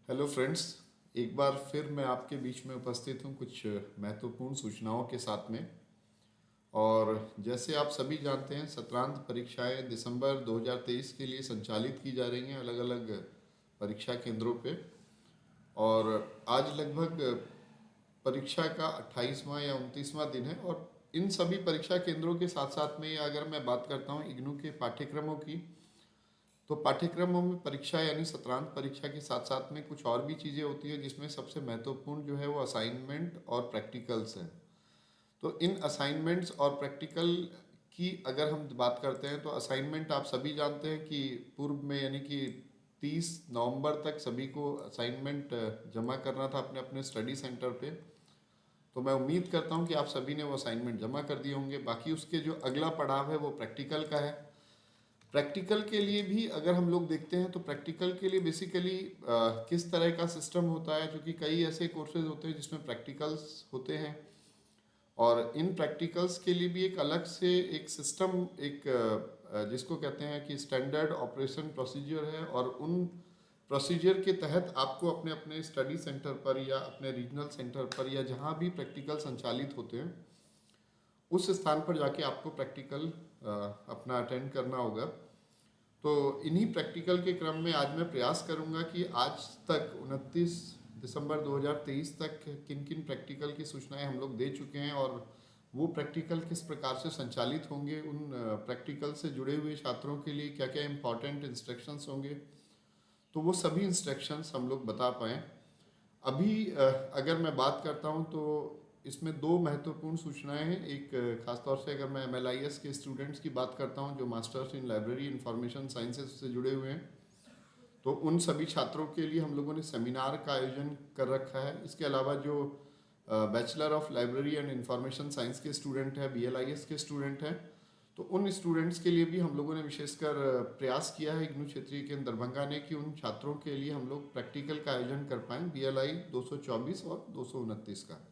Hello friends. एक बार फिर मैं आपके बीच में उपस्थित हूँ कुछ महत्वपूर्ण सूचनाओं के साथ में। और जैसे आप सभी जानते हैं, सत्रांत परीक्षाएं दिसंबर 2023 के लिए संचालित की जा रही हैं अलग अलग परीक्षा केंद्रों पे। और आज लगभग परीक्षा का 28वां या 29वां दिन है। और इन सभी परीक्षा केंद्रों के साथ साथ में अगर मैं बात करता हूँ इग्नू के पाठ्यक्रमों की, तो पाठ्यक्रमों में परीक्षा यानी सत्रांत परीक्षा के साथ साथ में कुछ और भी चीज़ें होती है, जिसमें सबसे महत्वपूर्ण जो है वो असाइनमेंट और प्रैक्टिकल्स हैं। तो इन असाइनमेंट्स और प्रैक्टिकल की अगर हम बात करते हैं, तो असाइनमेंट आप सभी जानते हैं कि पूर्व में यानी कि 30 नवंबर तक सभी को असाइनमेंट जमा करना था अपने अपने स्टडी सेंटर पे। तो मैं उम्मीद करता हूँ कि आप सभी ने वो असाइनमेंट जमा कर दिए होंगे। बाकी उसके जो अगला पड़ाव है वो प्रैक्टिकल का है। प्रैक्टिकल के लिए भी अगर हम लोग देखते हैं, तो प्रैक्टिकल के लिए बेसिकली किस तरह का सिस्टम होता है, क्योंकि कई ऐसे कोर्सेज होते हैं जिसमें प्रैक्टिकल्स होते हैं। और इन प्रैक्टिकल्स के लिए भी एक अलग से एक सिस्टम, एक जिसको कहते हैं कि स्टैंडर्ड ऑपरेशन प्रोसीजर है। और उन प्रोसीजर के तहत आपको अपने अपने स्टडी सेंटर पर या अपने रीजनल सेंटर पर या जहाँ भी प्रैक्टिकल संचालित होते हैं, उस स्थान पर जाके आपको प्रैक्टिकल अपना अटेंड करना होगा। तो इन्हीं प्रैक्टिकल के क्रम में आज मैं प्रयास करूंगा कि आज तक 29 दिसंबर 2023 तक किन किन प्रैक्टिकल की सूचनाएं हम लोग दे चुके हैं, और वो प्रैक्टिकल किस प्रकार से संचालित होंगे, उन प्रैक्टिकल से जुड़े हुए छात्रों के लिए क्या क्या इम्पोर्टेंट इंस्ट्रक्शंस होंगे, तो वो सभी इंस्ट्रक्शंस हम लोग बता पाएँ। अभी अगर मैं बात करता हूँ, तो इसमें दो महत्वपूर्ण सूचनाएं हैं। एक खासतौर से अगर मैं एमएलआईएस के स्टूडेंट्स की बात करता हूँ जो masters in library information sciences से जुड़े हुए हैं, तो उन सभी छात्रों के लिए हम लोगों ने सेमिनार का आयोजन कर रखा है। इसके अलावा जो bachelor of library and information science के स्टूडेंट हैं, बीएलआईएस के स्टूडेंट हैं, तो उन स्टूडेंट्स के लिए भी हम लोगों ने विशेषकर प्रयास किया है इग्नू क्षेत्रीय केंद्र दरभंगा ने कि उन छात्रों के लिए हम लोग प्रैक्टिकल का आयोजन कर पाएँ, बीएलआई 224 और 229 का।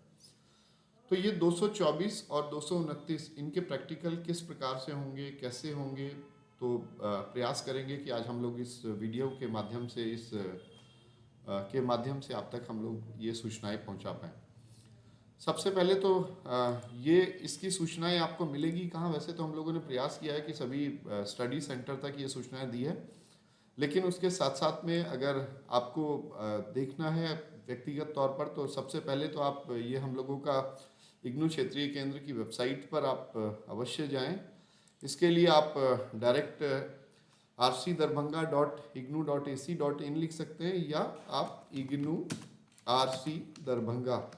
तो ये 224 और 229 इनके प्रैक्टिकल किस प्रकार से होंगे, कैसे होंगे, तो प्रयास करेंगे कि आज हम लोग इस वीडियो के माध्यम से के माध्यम से आप तक हम लोग ये सूचनाएं पहुंचा पाएँ। सबसे पहले तो ये इसकी सूचनाएं आपको मिलेगी कहाँ। वैसे तो हम लोगों ने प्रयास किया है कि सभी स्टडी सेंटर तक ये सूचनाएं दी है, लेकिन उसके साथ साथ में अगर आपको देखना है व्यक्तिगत तौर पर, तो सबसे पहले तो आप ये हम लोगों का इग्नू क्षेत्रीय केंद्र की वेबसाइट पर आप अवश्य जाएं। इसके लिए आप डायरेक्ट rcdarbhanga.ignu.ac.in लिख सकते हैं, या आप इग्नू RC दरभंगा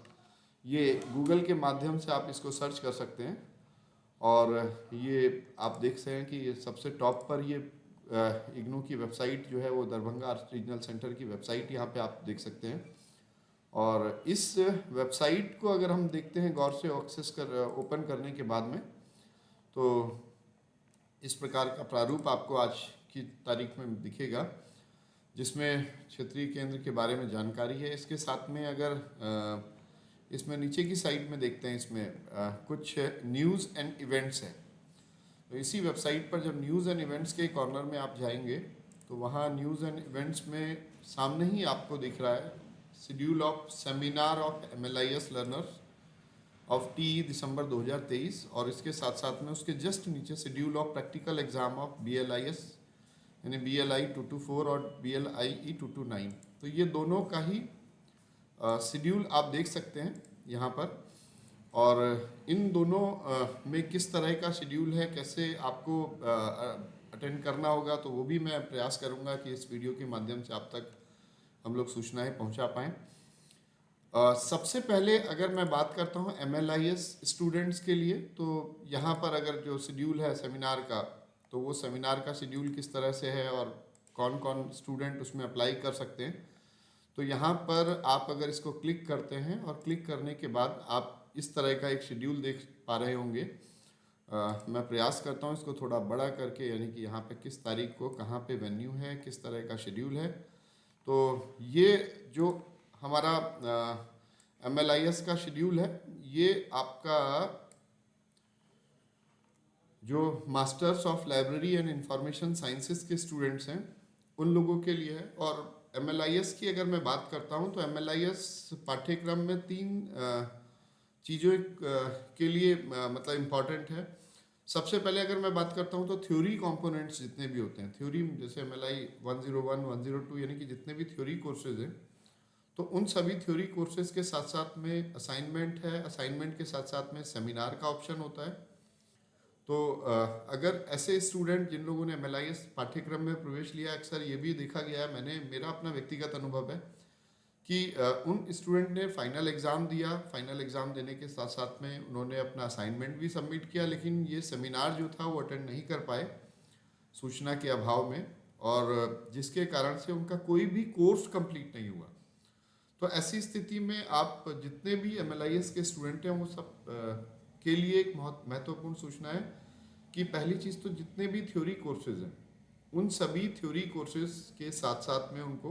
ये गूगल के माध्यम से आप इसको सर्च कर सकते हैं। और ये आप देख सकते हैं कि ये सबसे टॉप पर ये इग्नू की वेबसाइट जो है वो दरभंगा रीजनल सेंटर की वेबसाइट यहाँ पे आप देख सकते हैं। और इस वेबसाइट को अगर हम देखते हैं गौर से एक्सेस कर ओपन करने के बाद में, तो इस प्रकार का प्रारूप आपको आज की तारीख में दिखेगा, जिसमें क्षेत्रीय केंद्र के बारे में जानकारी है। इसके साथ में अगर इसमें नीचे की साइड में देखते हैं, इसमें कुछ न्यूज़ एंड इवेंट्स हैं। तो इसी वेबसाइट पर जब न्यूज़ एंड इवेंट्स के कॉर्नर में आप जाएंगे, तो वहाँ न्यूज़ एंड इवेंट्स में सामने ही आपको दिख रहा है schedule of seminar of MLIS learners of टी दिसंबर 2023, और इसके साथ साथ में उसके जस्ट नीचे schedule of practical exam of BLIS यानी BLI 224 और BLIE 229। तो ये दोनों का ही शेड्यूल आप देख सकते हैं यहाँ पर। और इन दोनों में किस तरह का शेड्यूल है, कैसे आपको अटेंड करना होगा, तो वो भी मैं प्रयास करूँगा कि इस वीडियो के माध्यम से आप तक हम लोग सूचनाएं पहुँचा पाएँ। सबसे पहले अगर मैं बात करता हूँ MLIS स्टूडेंट्स के लिए, तो यहाँ पर अगर जो शेड्यूल है सेमिनार का, तो वो सेमिनार का शेड्यूल किस तरह से है और कौन कौन स्टूडेंट उसमें अप्लाई कर सकते हैं, तो यहाँ पर आप अगर इसको क्लिक करते हैं और क्लिक करने के बाद आप इस तरह का एक शेड्यूल देख पा रहे होंगे। मैं प्रयास करता हूँ इसको थोड़ा बड़ा करके, यानी कि यहाँ पे किस तारीख को कहाँ पे वेन्यू है, किस तरह का शेड्यूल है। तो ये जो हमारा MLIS का शेड्यूल है, ये आपका जो masters of library and information sciences के स्टूडेंट्स हैं उन लोगों के लिए है। और MLIS की अगर मैं बात करता हूँ तो MLIS पाठ्यक्रम में तीन चीज़ों के लिए मतलब इम्पॉर्टेंट है। सबसे पहले अगर मैं बात करता हूँ तो थ्योरी कंपोनेंट्स जितने भी होते हैं, थ्योरी जैसे MLI 101, 102 यानी कि जितने भी थ्योरी कोर्सेज हैं, तो उन सभी थ्योरी कोर्सेज के साथ साथ में असाइनमेंट है, असाइनमेंट के साथ साथ में सेमिनार का ऑप्शन होता है। तो अगर ऐसे स्टूडेंट जिन लोगों ने MLIS पाठ्यक्रम में प्रवेश लिया, अक्सर ये भी देखा गया है, मेरा अपना व्यक्तिगत अनुभव है कि उन स्टूडेंट ने फाइनल एग्ज़ाम दिया, फाइनल एग्ज़ाम देने के साथ साथ में उन्होंने अपना असाइनमेंट भी सबमिट किया, लेकिन ये सेमिनार जो था वो अटेंड नहीं कर पाए सूचना के अभाव में, और जिसके कारण से उनका कोई भी कोर्स कंप्लीट नहीं हुआ। तो ऐसी स्थिति में आप जितने भी MLIS के स्टूडेंट हैं वो सब के लिए एक बहुत महत्वपूर्ण सूचना है कि पहली चीज़ तो जितने भी थ्योरी कोर्सेज हैं उन सभी थ्योरी कोर्सेज के साथ साथ में उनको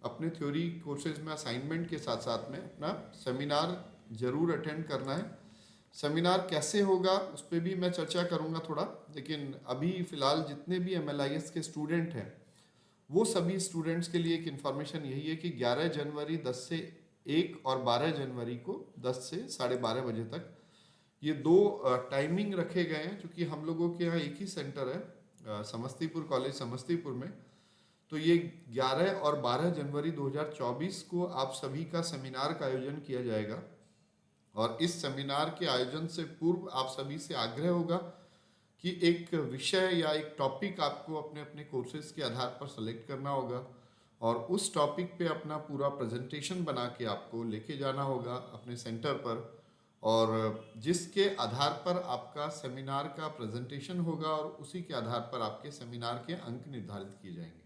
अपने थ्योरी कोर्सेज में असाइनमेंट के साथ साथ में अपना सेमिनार जरूर अटेंड करना है। सेमिनार कैसे होगा उस पर भी मैं चर्चा करूँगा थोड़ा, लेकिन अभी फ़िलहाल जितने भी MLIS के स्टूडेंट हैं वो सभी स्टूडेंट्स के लिए एक इन्फॉर्मेशन यही है कि 11 जनवरी 10 से 1 और 12 जनवरी को 10 से 12:30 बजे तक ये दो टाइमिंग रखे गए हैं, क्योंकि हम लोगों के यहाँ एक ही सेंटर है समस्तीपुर कॉलेज समस्तीपुर में। तो ये 11 और 12 जनवरी 2024 को आप सभी का सेमिनार का आयोजन किया जाएगा, और इस सेमिनार के आयोजन से पूर्व आप सभी से आग्रह होगा कि एक विषय या एक टॉपिक आपको अपने अपने कोर्सेज के आधार पर सेलेक्ट करना होगा, और उस टॉपिक पे अपना पूरा प्रेजेंटेशन बना के आपको लेके जाना होगा अपने सेंटर पर, और जिसके आधार पर आपका सेमिनार का प्रेजेंटेशन होगा और उसी के आधार पर आपके सेमिनार के अंक निर्धारित किए जाएंगे।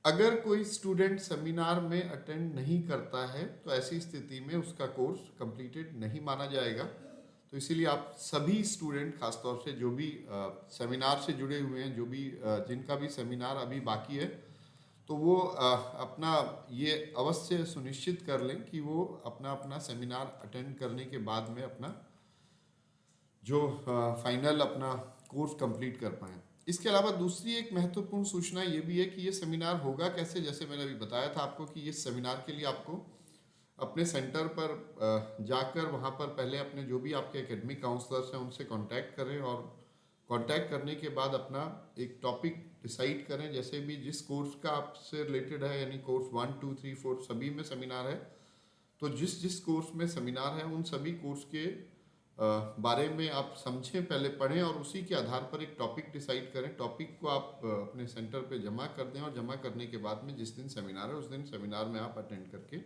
अगर कोई स्टूडेंट सेमिनार में अटेंड नहीं करता है तो ऐसी स्थिति में उसका कोर्स कंप्लीटेड नहीं माना जाएगा। तो इसीलिए आप सभी स्टूडेंट, खासतौर से जो भी सेमिनार से जुड़े हुए हैं, जो भी जिनका भी सेमिनार अभी बाकी है, तो वो अपना ये अवश्य सुनिश्चित कर लें कि वो अपना अपना सेमिनार अटेंड करने के बाद में अपना जो फाइनल अपना कोर्स कंप्लीट कर पाएँ। इसके अलावा दूसरी एक महत्वपूर्ण सूचना ये भी है कि ये सेमिनार होगा कैसे। जैसे मैंने अभी बताया था आपको कि इस सेमिनार के लिए आपको अपने सेंटर पर जाकर वहाँ पर पहले अपने जो भी आपके एकेडमिक काउंसलर्स हैं उनसे कांटेक्ट करें, और कांटेक्ट करने के बाद अपना एक टॉपिक डिसाइड करें, जैसे भी जिस कोर्स का आपसे रिलेटेड है, यानी कोर्स 1, 2, 3, 4 सभी में सेमिनार है, तो जिस जिस कोर्स में सेमिनार है उन सभी कोर्स के बारे में आप समझें, पहले पढ़ें, और उसी के आधार पर एक टॉपिक डिसाइड करें। टॉपिक को आप अपने सेंटर पे जमा कर दें, और जमा करने के बाद में जिस दिन सेमिनार है उस दिन सेमिनार में आप अटेंड करके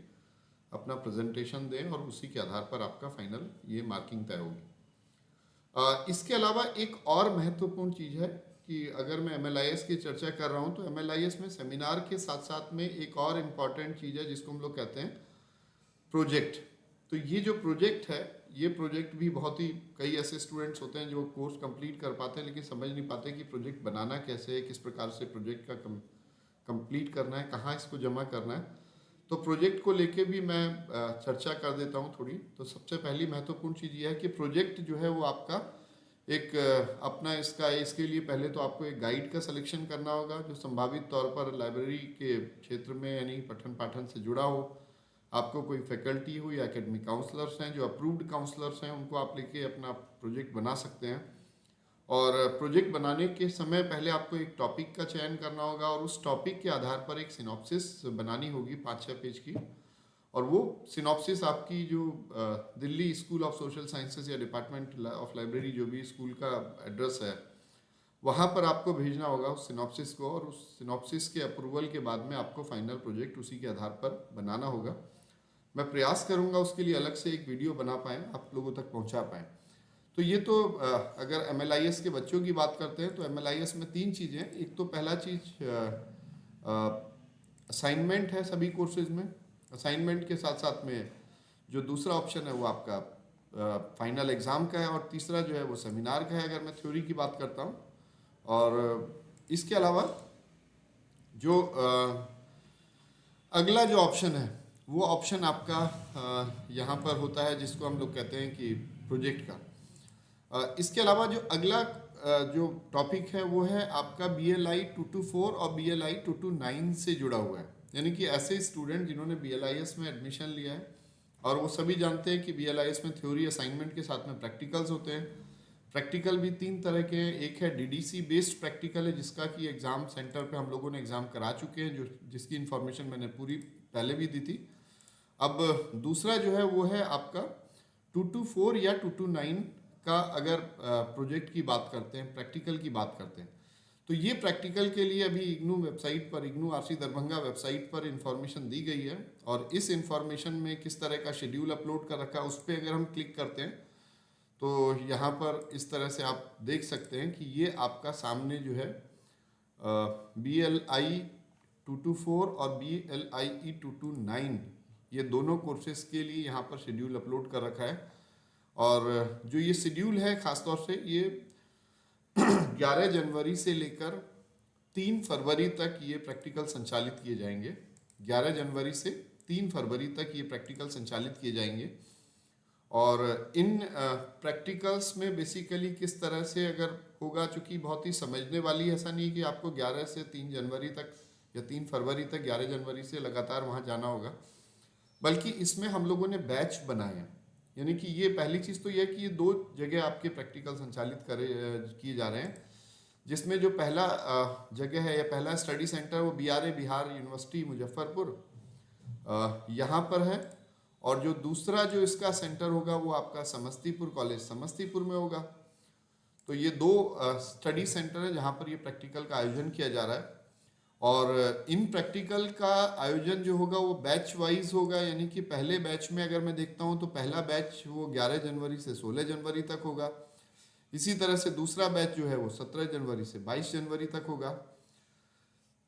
अपना प्रेजेंटेशन दें, और उसी के आधार पर आपका फाइनल ये मार्किंग तय होगी। इसके अलावा एक और महत्वपूर्ण चीज़ है कि अगर मैं MLIS की चर्चा कर रहा हूँ तो MLIS में सेमिनार के साथ साथ में एक और इम्पॉर्टेंट चीज़ है जिसको हम लोग कहते हैं प्रोजेक्ट। तो ये जो प्रोजेक्ट है, ये प्रोजेक्ट भी बहुत ही, कई ऐसे स्टूडेंट्स होते हैं जो कोर्स कंप्लीट कर पाते हैं लेकिन समझ नहीं पाते कि प्रोजेक्ट बनाना कैसे है, किस प्रकार से प्रोजेक्ट का कंप्लीट करना है, कहाँ इसको जमा करना है। तो प्रोजेक्ट को लेके भी मैं चर्चा कर देता हूँ थोड़ी। तो सबसे पहली महत्वपूर्ण चीज़ ये है कि प्रोजेक्ट जो है वो आपका एक अपना इसके लिए पहले तो आपको एक गाइड का सिलेक्शन करना होगा जो संभावित तौर पर लाइब्रेरी के क्षेत्र में यानी पठन पाठन से जुड़ा हो। आपको कोई फैकल्टी हो या एकेडमिक काउंसलर्स हैं जो अप्रूव्ड काउंसलर्स हैं, उनको आप लेके अपना प्रोजेक्ट बना सकते हैं। और प्रोजेक्ट बनाने के समय पहले आपको एक टॉपिक का चयन करना होगा, और उस टॉपिक के आधार पर एक सिनॉप्सिस बनानी होगी 5-6 पेज की। और वो सिनॉप्सिस आपकी जो Delhi school of social sciences या डिपार्टमेंट ऑफ लाइब्रेरी जो भी स्कूल का एड्रेस है, वहाँ पर आपको भेजना होगा उस सिनॉप्सिस को, और उस सिनॉप्सिस के अप्रूवल के बाद में आपको फाइनल प्रोजेक्ट उसी के आधार पर बनाना होगा। मैं प्रयास करूँगा उसके लिए अलग से एक वीडियो बना पाएँ, आप लोगों तक पहुँचा पाएँ। तो ये तो अगर MLIS के बच्चों की बात करते हैं तो MLIS में 3 चीज़ें हैं। एक तो पहला चीज़ असाइनमेंट है सभी कोर्सेज में। असाइनमेंट के साथ साथ में जो दूसरा ऑप्शन है वो आपका फाइनल एग्ज़ाम का है, और तीसरा जो है वो सेमिनार का है अगर मैं थ्योरी की बात करता हूँ। और इसके अलावा जो अगला जो ऑप्शन है वो ऑप्शन आपका यहाँ पर होता है जिसको हम लोग कहते हैं कि प्रोजेक्ट का। इसके अलावा जो अगला जो टॉपिक है वो है आपका BLI 224 और BLI 229 से जुड़ा हुआ है। यानी कि ऐसे स्टूडेंट जिन्होंने BLIS में एडमिशन लिया है, और वो सभी जानते हैं कि BLIS में थ्योरी असाइनमेंट के साथ में प्रैक्टिकल्स होते हैं। प्रैक्टिकल भी 3 तरह के हैं। एक है DDC बेस्ड प्रैक्टिकल है, जिसका कि एग्ज़ाम सेंटर पे हम लोगों ने एग्ज़ाम करा चुके हैं, जिसकी इन्फॉर्मेशन मैंने पूरी पहले भी दी थी। अब दूसरा जो है वो है आपका 224 या 229 का, अगर प्रोजेक्ट की बात करते हैं, प्रैक्टिकल की बात करते हैं, तो ये प्रैक्टिकल के लिए अभी इग्नू वेबसाइट पर, इग्नू RC दरभंगा वेबसाइट पर इंफॉर्मेशन दी गई है। और इस इंफॉर्मेशन में किस तरह का शेड्यूल अपलोड कर रखा है, उस पर अगर हम क्लिक करते हैं तो यहाँ पर इस तरह से आप देख सकते हैं कि ये आपका सामने जो है BLI 224 और BLIE 229, ये दोनों कोर्सेज के लिए यहाँ पर शेड्यूल अपलोड कर रखा है। और जो ये शेड्यूल है ख़ासतौर से ये 11 जनवरी से लेकर 3 फरवरी तक ये प्रैक्टिकल संचालित किए जाएंगे। 11 जनवरी से 3 फरवरी तक ये प्रैक्टिकल संचालित किए जाएंगे। और इन प्रैक्टिकल्स में बेसिकली किस तरह से अगर होगा, चूँकि बहुत ही समझने वाली, ऐसा नहीं कि आपको 11 से 3 जनवरी तक या 3 फरवरी तक 11 जनवरी से लगातार वहाँ जाना होगा, बल्कि इसमें हम लोगों ने बैच बनाए हैं। यानी कि ये पहली चीज़ तो यह कि ये 2 जगह आपके प्रैक्टिकल संचालित किए जा रहे हैं, जिसमें जो पहला जगह है या पहला स्टडी सेंटर वो BRA बिहार यूनिवर्सिटी मुजफ्फरपुर यहाँ पर है। और जो दूसरा जो इसका सेंटर होगा वो आपका समस्तीपुर कॉलेज समस्तीपुर में होगा। तो ये 2 स्टडी सेंटर है जहाँ पर ये प्रैक्टिकल का आयोजन किया जा रहा है। और इन प्रैक्टिकल का आयोजन जो होगा वो बैच वाइज होगा, यानी कि पहले बैच में अगर मैं देखता हूँ तो पहला बैच वो 11 जनवरी से 16 जनवरी तक होगा। इसी तरह से दूसरा बैच जो है वो 17 जनवरी से 22 जनवरी तक होगा।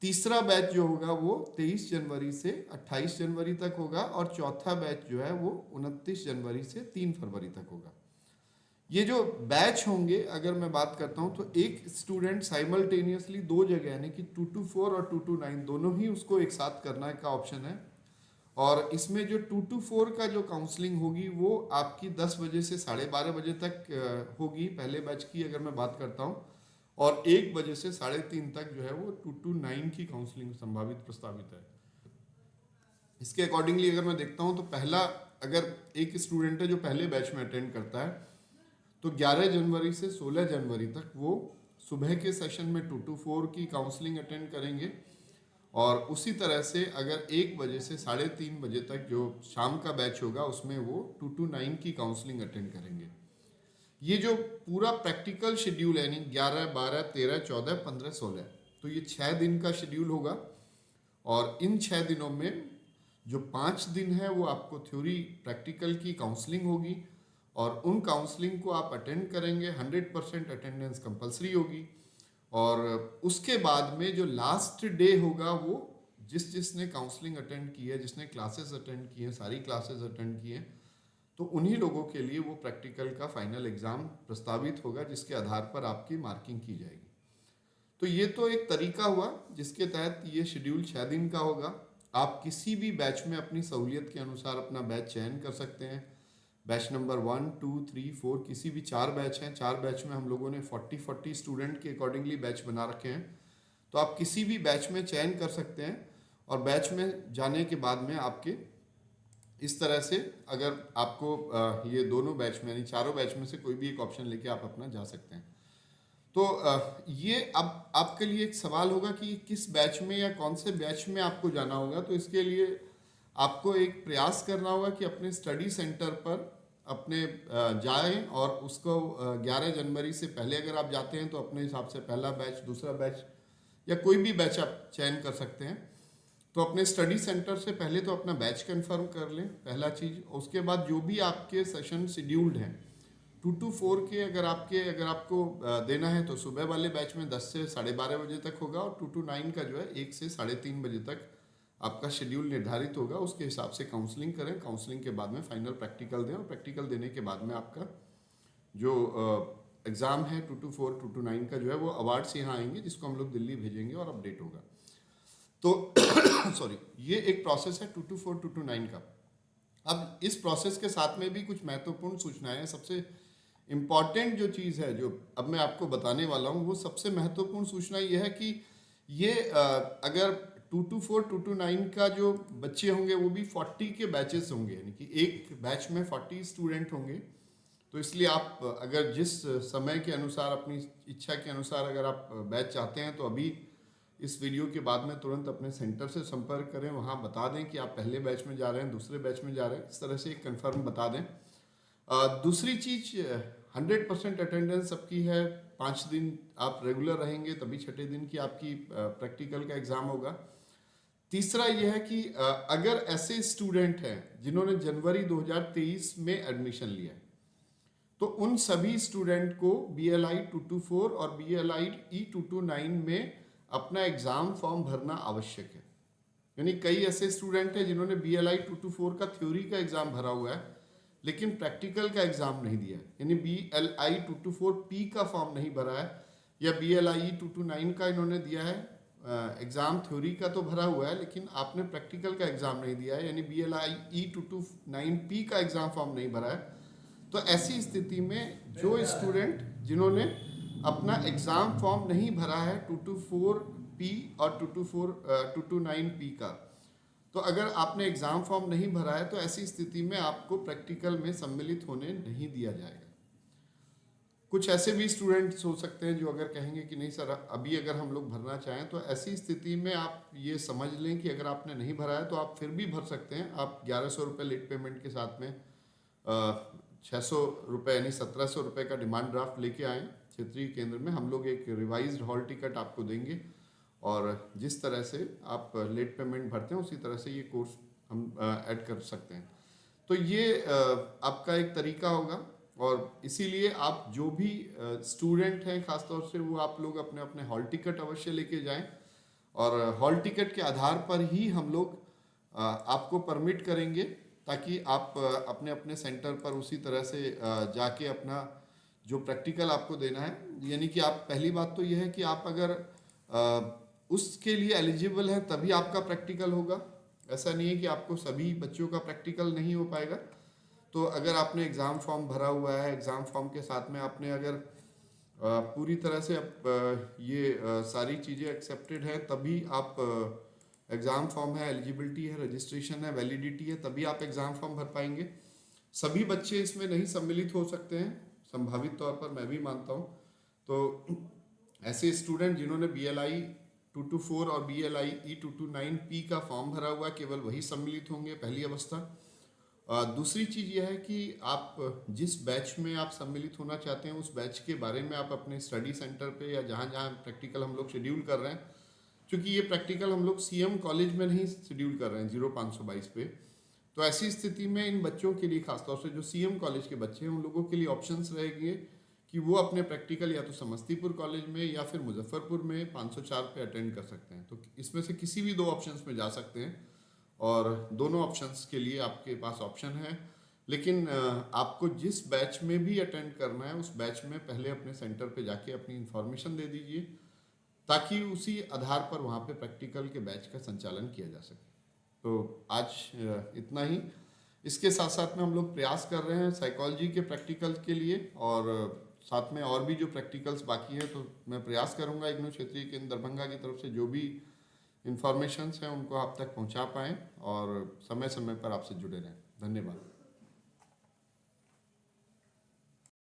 तीसरा बैच जो होगा वो 23 जनवरी से 28 जनवरी तक होगा। और चौथा बैच जो है वो 29 जनवरी से 3 फरवरी तक होगा। ये जो बैच होंगे, अगर मैं बात करता हूँ तो एक स्टूडेंट साइमल्टेनियसली 2 जगह यानी कि 224 और 229 दोनों ही उसको एक साथ करना का ऑप्शन है। और इसमें जो 224 का जो काउंसलिंग होगी वो आपकी 10 बजे से 12:30 बजे तक होगी, पहले बैच की अगर मैं बात करता हूँ। और 1 बजे से 3:30 तक जो है वो 229 की काउंसलिंग संभावित प्रस्तावित है। इसके अकॉर्डिंगली अगर मैं देखता हूँ तो पहला, अगर एक स्टूडेंट है जो पहले बैच में अटेंड करता है तो 11 जनवरी से 16 जनवरी तक वो सुबह के सेशन में 224 की काउंसलिंग अटेंड करेंगे। और उसी तरह से अगर 1 बजे से 3:30 बजे तक जो शाम का बैच होगा उसमें वो 229 की काउंसलिंग अटेंड करेंगे। ये जो पूरा प्रैक्टिकल शेड्यूल है, यानी 11, 12, 13, 14, 15, 16, तो ये 6 दिन का शेड्यूल होगा। और इन 6 दिनों में जो 5 दिन है वो आपको थ्योरी प्रैक्टिकल की काउंसलिंग होगी। और उन काउंसलिंग को आप अटेंड करेंगे, 100% अटेंडेंस कंपलसरी होगी। और उसके बाद में जो लास्ट डे होगा वो जिसने काउंसलिंग अटेंड की है, जिसने क्लासेस अटेंड की हैं, सारी क्लासेस अटेंड की हैं, तो उन्हीं लोगों के लिए वो प्रैक्टिकल का फाइनल एग्ज़ाम प्रस्तावित होगा, जिसके आधार पर आपकी मार्किंग की जाएगी। तो ये तो एक तरीका हुआ जिसके तहत ये शेड्यूल 6 दिन का होगा। आप किसी भी बैच में अपनी सहूलियत के अनुसार अपना बैच चयन कर सकते हैं। बैच नंबर 1, 2, 3, 4 किसी भी 4 बैच हैं। 4 बैच में हम लोगों ने 40 स्टूडेंट के अकॉर्डिंगली बैच बना रखे हैं। तो आप किसी भी बैच में चयन कर सकते हैं। और बैच में जाने के बाद में आपके इस तरह से, अगर आपको ये दोनों बैच में यानी चारों बैच में से कोई भी एक ऑप्शन लेके आप अपना जा सकते हैं। तो ये अब आपके लिए एक सवाल होगा कि किस बैच में या कौन से बैच में आपको जाना होगा। तो इसके लिए आपको एक प्रयास करना होगा कि अपने स्टडी सेंटर पर अपने जाएं और उसको 11 जनवरी से पहले अगर आप जाते हैं तो अपने हिसाब से पहला बैच, दूसरा बैच या कोई भी बैच आप चयन कर सकते हैं। तो अपने स्टडी सेंटर से पहले तो अपना बैच कंफर्म कर लें, पहला चीज़। उसके बाद जो भी आपके सेशन शेड्यूल्ड हैं 2 to 4 के, अगर आपको देना है तो सुबह वाले बैच में 10 से 12:30 बजे तक होगा। और 2 to 9 का जो है 1 से 3:30 बजे तक आपका शेड्यूल निर्धारित होगा। उसके हिसाब से काउंसलिंग करें, काउंसलिंग के बाद में फाइनल प्रैक्टिकल दें। और प्रैक्टिकल देने के बाद में आपका जो एग्ज़ाम है 2 to 4, 2 to 9 का जो है वो अवार्ड्स यहाँ आएंगे, जिसको हम लोग दिल्ली भेजेंगे और अपडेट होगा। तो सॉरी, ये एक प्रोसेस है 2 to 4, 2 to 9 का। अब इस प्रोसेस के साथ में भी कुछ महत्वपूर्ण सूचनाएं हैं। सबसे इम्पॉर्टेंट जो चीज़ है जो अब मैं आपको बताने वाला हूँ, वो सबसे महत्वपूर्ण सूचना ये है कि ये अगर 2 to 4 2 to 9 का जो बच्चे होंगे वो भी 40 के बैचेस होंगे, यानी कि एक बैच में 40 स्टूडेंट होंगे। तो इसलिए आप अगर जिस समय के अनुसार, अपनी इच्छा के अनुसार अगर आप बैच चाहते हैं, तो अभी इस वीडियो के बाद में तुरंत अपने सेंटर से संपर्क करें, वहाँ बता दें कि आप पहले बैच में जा रहे हैं, दूसरे बैच में जा रहे हैं, इस तरह से एक कन्फर्म बता दें। दूसरी चीज़, 100% अटेंडेंस सबकी है। 5 दिन आप रेगुलर रहेंगे तभी छठे दिन की आपकी प्रैक्टिकल का एग्ज़ाम होगा। तीसरा यह है कि अगर ऐसे स्टूडेंट हैं जिन्होंने जनवरी 2023 में एडमिशन लिया है, तो उन सभी स्टूडेंट को BLI 224 और BLI E229 में अपना एग्ज़ाम फॉर्म भरना आवश्यक है। यानी कई ऐसे स्टूडेंट हैं जिन्होंने BLI 224 का थ्योरी का एग्ज़ाम भरा हुआ है लेकिन प्रैक्टिकल का एग्ज़ाम नहीं दिया है, यानी BLI 224P का फॉर्म नहीं भरा है, या BLI E229 का इन्होंने दिया है एग्ज़ाम, थ्योरी का तो भरा हुआ है लेकिन आपने प्रैक्टिकल का एग्ज़ाम नहीं दिया है, यानी BLI E229P का एग्ज़ाम फॉर्म नहीं भरा है। तो ऐसी स्थिति में जो स्टूडेंट जिन्होंने अपना एग्ज़ाम फॉर्म नहीं भरा है 224P और 229P का, तो अगर आपने एग्ज़ाम फॉर्म नहीं भरा है तो ऐसी स्थिति में आपको प्रैक्टिकल में सम्मिलित होने नहीं दिया जाएगा। कुछ ऐसे भी स्टूडेंट्स हो सकते हैं जो अगर कहेंगे कि नहीं सर अभी अगर हम लोग भरना चाहें, तो ऐसी स्थिति में आप ये समझ लें कि अगर आपने नहीं भरा है तो आप फिर भी भर सकते हैं। आप 1100 रुपये लेट पेमेंट के साथ में 600 रुपये यानी 1700 रुपये का डिमांड ड्राफ्ट लेके आएँ क्षेत्रीय केंद्र में। हम लोग एक रिवाइज्ड हॉल टिकट आपको देंगे और जिस तरह से आप लेट पेमेंट भरते हैं उसी तरह से ये कोर्स हम ऐड कर सकते हैं। तो ये आपका एक तरीका होगा, और इसीलिए आप जो भी स्टूडेंट हैं खासतौर से, वो आप लोग अपने अपने हॉल टिकट अवश्य लेके जाएं, और हॉल टिकट के आधार पर ही हम लोग आपको परमिट करेंगे, ताकि आप अपने अपने सेंटर पर उसी तरह से जाके अपना जो प्रैक्टिकल आपको देना है, यानी कि आप, पहली बात तो यह है कि आप अगर उसके लिए एलिजिबल हैं तभी आपका प्रैक्टिकल होगा। ऐसा नहीं है कि आपको सभी बच्चों का प्रैक्टिकल नहीं हो पाएगा। तो अगर आपने एग्ज़ाम फॉर्म भरा हुआ है, एग्ज़ाम फॉर्म के साथ में आपने अगर पूरी तरह से ये सारी चीज़ें एक्सेप्टेड हैं, तभी आप एग्ज़ाम फॉर्म है, एलिजिबिलिटी है, रजिस्ट्रेशन है, वैलिडिटी है, तभी आप एग्ज़ाम फॉर्म भर पाएंगे। सभी बच्चे इसमें नहीं सम्मिलित हो सकते हैं, संभावित तौर पर मैं भी मानता हूँ। तो ऐसे स्टूडेंट जिन्होंने BLI 224 और BLI E229P का फॉर्म भरा हुआ है, केवल वही सम्मिलित होंगे, पहली अवस्था। दूसरी चीज़ यह है कि आप जिस बैच में आप सम्मिलित होना चाहते हैं उस बैच के बारे में आप अपने स्टडी सेंटर पे या जहाँ जहाँ प्रैक्टिकल हम लोग शेड्यूल कर रहे हैं, क्योंकि ये प्रैक्टिकल हम लोग CM कॉलेज में नहीं शेड्यूल कर रहे हैं 0522 पे, तो ऐसी स्थिति में इन बच्चों के लिए, खासतौर से जो CM कॉलेज के बच्चे हैं, उन लोगों के लिए ऑप्शंस रहेंगे कि वो अपने प्रैक्टिकल या तो समस्तीपुर कॉलेज में या फिर मुजफ्फरपुर में 504 पे अटेंड कर सकते हैं। तो इसमें से किसी भी 2 ऑप्शंस में जा सकते हैं, और दोनों ऑप्शंस के लिए आपके पास ऑप्शन है। लेकिन आपको जिस बैच में भी अटेंड करना है उस बैच में पहले अपने सेंटर पे जाके अपनी इन्फॉर्मेशन दे दीजिए, ताकि उसी आधार पर वहाँ पे प्रैक्टिकल के बैच का संचालन किया जा सके। तो आज इतना ही। इसके साथ साथ में हम लोग प्रयास कर रहे हैं साइकोलॉजी के प्रैक्टिकल के लिए, और साथ में और भी जो प्रैक्टिकल्स बाकी हैं, तो मैं प्रयास करूंगा इग्नू क्षेत्रीय केंद्र दरभंगा की तरफ से जो भी इन्फॉर्मेशंस हैं उनको आप तक पहुंचा पाएँ और समय समय पर आपसे जुड़े रहें। धन्यवाद।